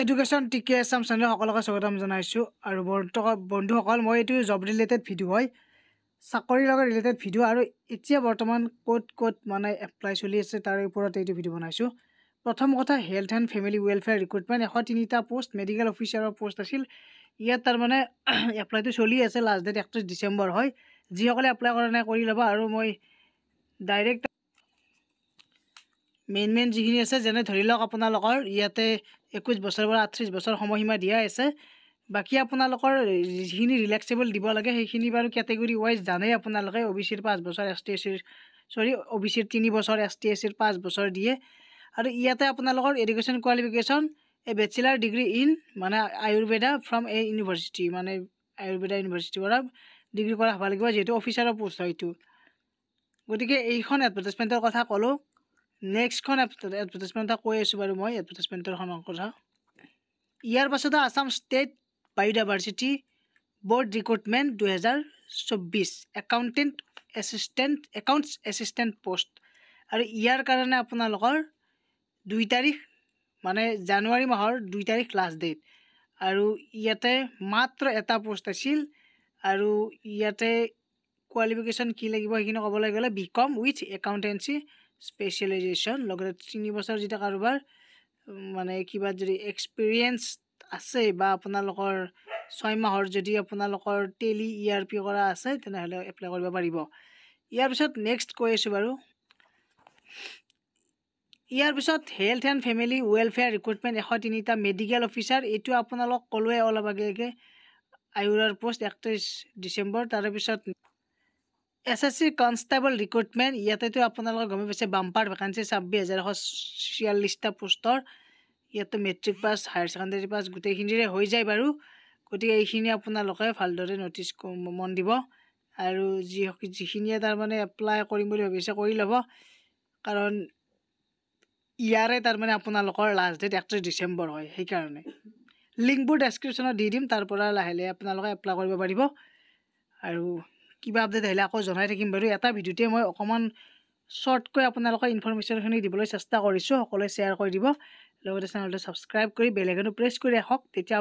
Education টিকে Assam channel সকলোকে স্বাগতম জনাইছোঁ আৰু বন্ধুসকল মই এইটো জব ৰিলেটেড ভিডিঅ' হয় চাকৰিৰ লগত ৰিলেটেড ভিডিঅ' আৰু এতিয়া বৰ্তমান ক'ত মানে এপ্লাই চলি আছে তাৰ ওপৰত এইটো ভিডিঅ' বনাইছোঁ। প্ৰথম কথা health and family welfare recruitment 103টা পোষ্ট মেডিকেল অফিচাৰৰ পোষ্ট আছিল। ইয়াত তাৰমানে এপ্লাইটো চলি আছে, লাষ্ট ডেট 31 ডিচেম্বৰ হয়। যিসকলে এপ্লাই কৰা নাই কৰি ল'বা। আৰু মই ডাইৰেক্ট মেইন যিখিনি আছে যেনে ধৰি লওক আপোনালোকৰ ইয়াতে 21 বছৰৰ পৰা 38 বছৰ সময়সীমা দিয়া আছে। বাকী আপোনালোকৰ যিখিনি ৰিলেক্সেবল দিব লাগে সেইখিনি বাৰু কেটেগৰী ৱাইজ জানেই আপোনালোকে। OBCৰ 5 বছৰ, OBCৰ 3 বছৰ, ST/SCৰ 5 বছৰ দিয়ে। আৰু ইয়াতে আপোনালোকৰ education qualification bachelor degree in মানে আয়ুৰ্বেদা ফ্ৰম এ ইউনিভাৰ্চিটি, মানে আয়ুৰ্বেদা ইউনিভাৰ্চিটিৰ পৰা ডিগ্ৰী কৰা হ'ব লাগিব, যিহেতু অফিচাৰৰ পোষ্ট হয় এইটো। গতিকে এইখন এডভাৰটাইজমেণ্টৰ কথা ক'লোঁ। নেক্সটখন এডভাৰটাইজমেণ্ট এটা কৈ আছোঁ বাৰু মই এডভাৰটাইজমেণ্টৰখনৰ কথা। ইয়াৰ পাছতে Assam state biodiversity board recruitment 2024 accounts assistant post. আৰু ইয়াৰ কাৰণে আপোনালোকৰ 2 তাৰিখ মানে জানুৱাৰী মাহৰ 2 তাৰিখ লাষ্ট ডেট। আৰু ইয়াতে মাত্ৰ এটা পোষ্ট আছিল। আৰু ইয়াতে কোৱালিফিকেশ্যন কি লাগিব সেইখিনি ক'বলৈ গ'লে BCom উইথ একাউণ্টেঞ্চি স্পেচিয়েলাইজেশ্যন, লগতে 3 বছৰ যেতিয়া কাৰোবাৰ মানে কিবা যদি এক্সপিৰিয়েঞ্চ আছে বা আপোনালোকৰ 6 মাহৰ যদি আপোনালোকৰ টেলি ERP কৰা আছে তেনেহ'লে এপ্লাই কৰিব পাৰিব। ইয়াৰ পিছত নেক্সট কৈ আছোঁ বাৰু। ইয়াৰ পিছত health and family welfare recruitment 103টা মেডিকেল অফিচাৰ। এইটো আপোনালোক ক'লোৱে অলপ আগে আয়ুৰৰ পোষ্ট 31 ডিচেম্বৰ। তাৰেপিছত SSC কনষ্টেবল ৰিক্ৰুটমেণ্ট। ইয়াতেতো আপোনালোকে গমে পাইছে বাম্পাৰ ভেকেঞ্চি 26,146টা পোষ্টৰ। ইয়াতে matric pass, higher secondary pass গোটেইখিনিৰে হৈ যায় বাৰু। গতিকে এইখিনি আপোনালোকে ভালদৰে ন'টিচ মন দিব। আৰু যিখিনিয়ে তাৰমানে এপ্লাই কৰিম বুলি ভাবিছে কৰি ল'ব, কাৰণ ইয়াৰে তাৰমানে আপোনালোকৰ লাষ্ট ডেট 31 ডিচেম্বৰ হয়। সেইকাৰণে লিংকবোৰ ডেছক্ৰিপশ্যনত দি দিম, তাৰ পৰা লাহে লাহে আপোনালোকে এপ্লাই কৰিব পাৰিব। আৰু কিবা আপডেট আহিলে আকৌ জনাই থাকিম বাৰু। এটা ভিডিঅ'তে মই অকণমান শ্বৰ্টকৈ আপোনালোকৰ ইনফৰমেশ্যনখিনি দিবলৈ চেষ্টা কৰিছোঁ। সকলোৱে শ্বেয়াৰ কৰি দিব, লগতে চেনেলটো ছাবস্ক্ৰাইব কৰি বেল আইকনটো প্ৰেছ কৰি ৰাখক, তেতিয়া